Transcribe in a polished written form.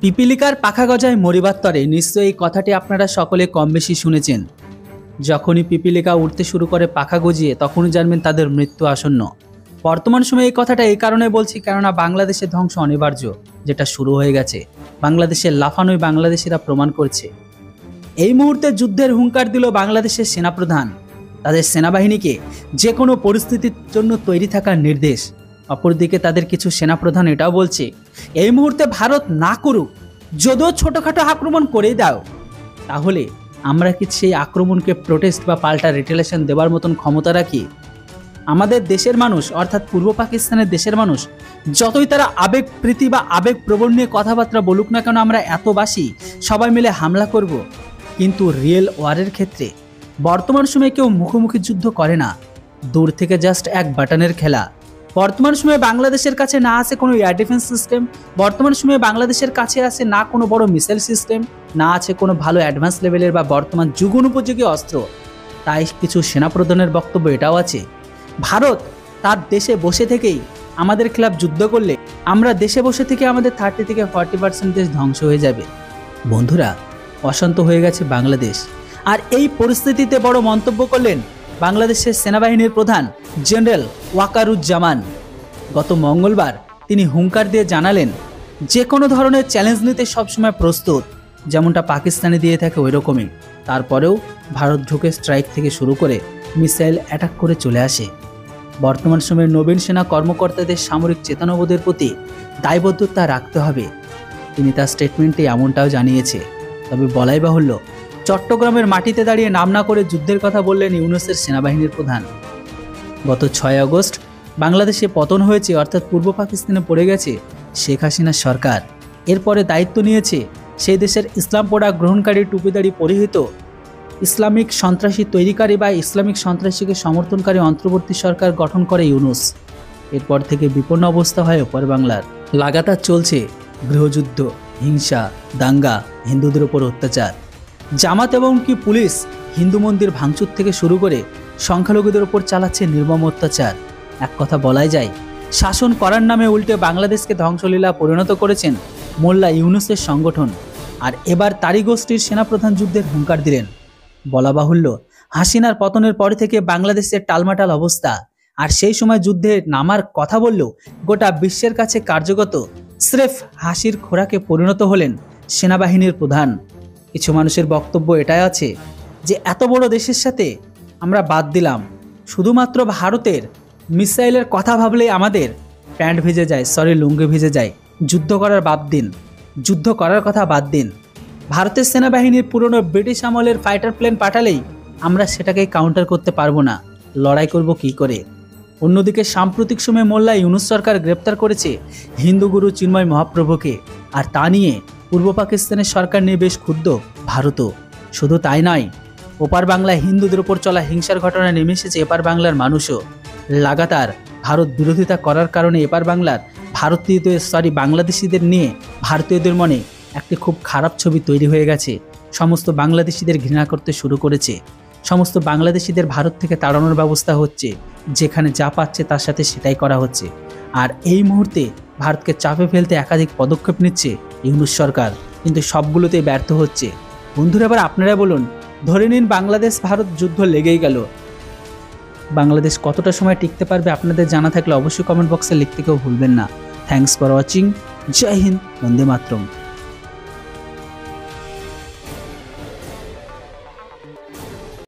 পিপিলিকার পাখা গজায় মরিবার তরে নিশ্চয়ই এই কথাটি আপনারা সকলে কম বেশি শুনেছেন। যখনই পিপিলিকা উড়তে শুরু করে পাখা গজিয়ে তখনই জানবেন তাদের মৃত্যু আসন্ন। বর্তমান সময়ে এই কথাটা এই কারণে বলছি কেননা বাংলাদেশের ধ্বংস অনিবার্য, যেটা শুরু হয়ে গেছে। বাংলাদেশের লাফানোই বাংলাদেশিরা প্রমাণ করছে। এই মুহূর্তে যুদ্ধের হুঙ্কার দিল বাংলাদেশের সেনাপ্রধান, তাদের সেনাবাহিনীকে যে কোনো পরিস্থিতির জন্য তৈরি থাকার নির্দেশ। অপরদিকে তাদের কিছু সেনাপ্রধান এটাও বলছে এই মুহূর্তে ভারত না করুক, যদিও ছোটোখাটো আক্রমণ করেই দাও, তাহলে আমরা কি সেই আক্রমণকে প্রোটেস্ট বা পাল্টা রিটেলিয়েশন দেওয়ার মতন ক্ষমতা রাখি? আমাদের দেশের মানুষ অর্থাৎ পূর্ব পাকিস্তানের দেশের মানুষ যতই তারা আবেগ প্রীতি বা আবেগ প্রবণ নিয়ে কথাবার্তা বলুক না কেন, আমরা এতবাসী সবাই মিলে হামলা করব, কিন্তু রিয়েল ওয়ারের ক্ষেত্রে বর্তমান সময়ে কেউ মুখোমুখি যুদ্ধ করে না, দূর থেকে জাস্ট এক বাটনের খেলা। বর্তমান সময়ে বাংলাদেশের কাছে না আছে কোনো এয়ার ডিফেন্স সিস্টেম, বর্তমান সময়ে বাংলাদেশের কাছে আছে না কোনো বড় মিসাইল সিস্টেম, না আছে কোনো ভালো অ্যাডভান্স লেভেলের বা বর্তমান যুগোপযোগী অস্ত্র। তাই কিছু সেনাপ্রধানের বক্তব্য এটাও আছে, ভারত তার দেশে বসে থেকেই আমাদের খেলাফ যুদ্ধ করলে আমরা দেশে বসে থেকে আমাদের 30 থেকে 40% দেশ ধ্বংস হয়ে যাবে। বন্ধুরা, অশান্ত হয়ে গেছে বাংলাদেশ। আর এই পরিস্থিতিতে বড় মন্তব্য করলেন বাংলাদেশের সেনাবাহিনীর প্রধান জেনারেল ওয়াকারুজ্জামান। গত মঙ্গলবার তিনি হুঙ্কার দিয়ে জানালেন যে কোনো ধরনের চ্যালেঞ্জ নিতে সবসময় প্রস্তুত, যেমনটা পাকিস্তানে দিয়ে থাকে ওই রকমই। তারপরেও ভারত ঢুকে স্ট্রাইক থেকে শুরু করে মিসাইল অ্যাটাক করে চলে আসে। বর্তমান সময়ে নবীন সেনা কর্মকর্তাদের সামরিক চেতনাবোধের প্রতি দায়বদ্ধতা রাখতে হবে, তিনি তার স্টেটমেন্টে এমনটাও জানিয়েছে। তবে বলাই বাহুল্য, চট্টগ্রামের মাটিতে দাঁড়িয়ে নাম না করে যুদ্ধের কথা বললেন ইউনূসের সেনাবাহিনীর প্রধান। গত 6 আগস্ট বাংলাদেশে পতন হয়েছে, অর্থাৎ পূর্ব পাকিস্তানে পড়ে গেছে শেখ হাসিনার সরকার। এরপরে দায়িত্ব নিয়েছে সেই দেশের ইসলাম পড়া গ্রহণকারী টুপিদারি পরিহিত ইসলামিক সন্ত্রাসী তৈরিকারী বা ইসলামিক সন্ত্রাসীকে সমর্থনকারী অন্তর্বর্তী সরকার গঠন করে ইউনূস। এরপর থেকে বিপন্ন অবস্থা হয় ওপার বাংলার। লাগাতার চলছে গৃহযুদ্ধ, হিংসা, দাঙ্গা, হিন্দুদের উপর অত্যাচার। জামাত এবং কি পুলিশ হিন্দু মন্দির ভাঙচুর থেকে শুরু করে সংখ্যালঘুদের উপর চালাচ্ছে নির্মম অত্যাচার। এক কথা বলাই যায়, শাসন করার নামে উল্টে বাংলাদেশকে ধ্বংসলীলা পরিণত করেছেন মোল্লা ইউনূসের সংগঠন। আর এবার তারই গোষ্ঠীর সেনাপ্রধান যুদ্ধের হুঙ্কার দিলেন। বলা বাহুল্য, হাসিনার পতনের পর থেকে বাংলাদেশের টালমাটাল অবস্থা, আর সেই সময় যুদ্ধে নামার কথা বললেও গোটা বিশ্বের কাছে কার্যগত স্রেফ হাসির খোরাকে পরিণত হলেন সেনাবাহিনীর প্রধান। কিছু মানুষের বক্তব্য এটাই আছে যে এত বড় দেশের সাথে আমরা বাদ দিলাম, শুধুমাত্র ভারতের মিসাইলের কথা ভাবলেই আমাদের প্যান্ট ভিজে যায়, লুঙ্গি ভিজে যায়। যুদ্ধ করার বাদ দিন, যুদ্ধ করার কথা বাদ দিন। ভারতের সেনাবাহিনীর পুরনো ব্রিটিশ আমলের ফাইটার প্লেন পাঠালেই আমরা সেটাকে কাউন্টার করতে পারবো না, লড়াই করব কি করে? অন্যদিকে সাম্প্রতিক সময়ে মোল্লা ইউনূস সরকার গ্রেপ্তার করেছে হিন্দু গুরু চিন্ময় মহাপ্রভুকে, আর তা নিয়ে পূর্ব পাকিস্তানের সরকার নিয়ে বেশ ক্ষুব্ধ ভারতও। শুধু তাই নয়, ওপার বাংলায় হিন্দুদের উপর চলা হিংসার ঘটনা নেমে এসেছে এপার বাংলার মানুষও। লাগাতার ভারত বিরোধিতা করার কারণে এপার বাংলার বাংলাদেশিদের নিয়ে ভারতীয়দের মনে একটি খুব খারাপ ছবি তৈরি হয়ে গেছে। সমস্ত বাংলাদেশিদের ঘৃণা করতে শুরু করেছে। সমস্ত বাংলাদেশিদের ভারত থেকে তাড়ানোর ব্যবস্থা হচ্ছে, যেখানে যা পাচ্ছে তার সাথে সেটাই করা হচ্ছে। আর এই মুহূর্তে ভারতকে চাপে ফেলতে একাধিক পদক্ষেপ নিচ্ছে ইউনূস সরকার, কিন্তু সবগুলোতেই ব্যর্থ হচ্ছে। বন্ধুরা, এবার আপনারা বলুন, ধরে নিন বাংলাদেশ ভারত যুদ্ধ লেগেই গেল, বাংলাদেশ কতটা সময় টিকতে পারবে? আপনাদের জানা থাকলে অবশ্যই কমেন্ট বক্সে লিখতে কেউ ভুলবেন না। Thanks for watching. জয় হিন্দ, বন্দে মাতরম।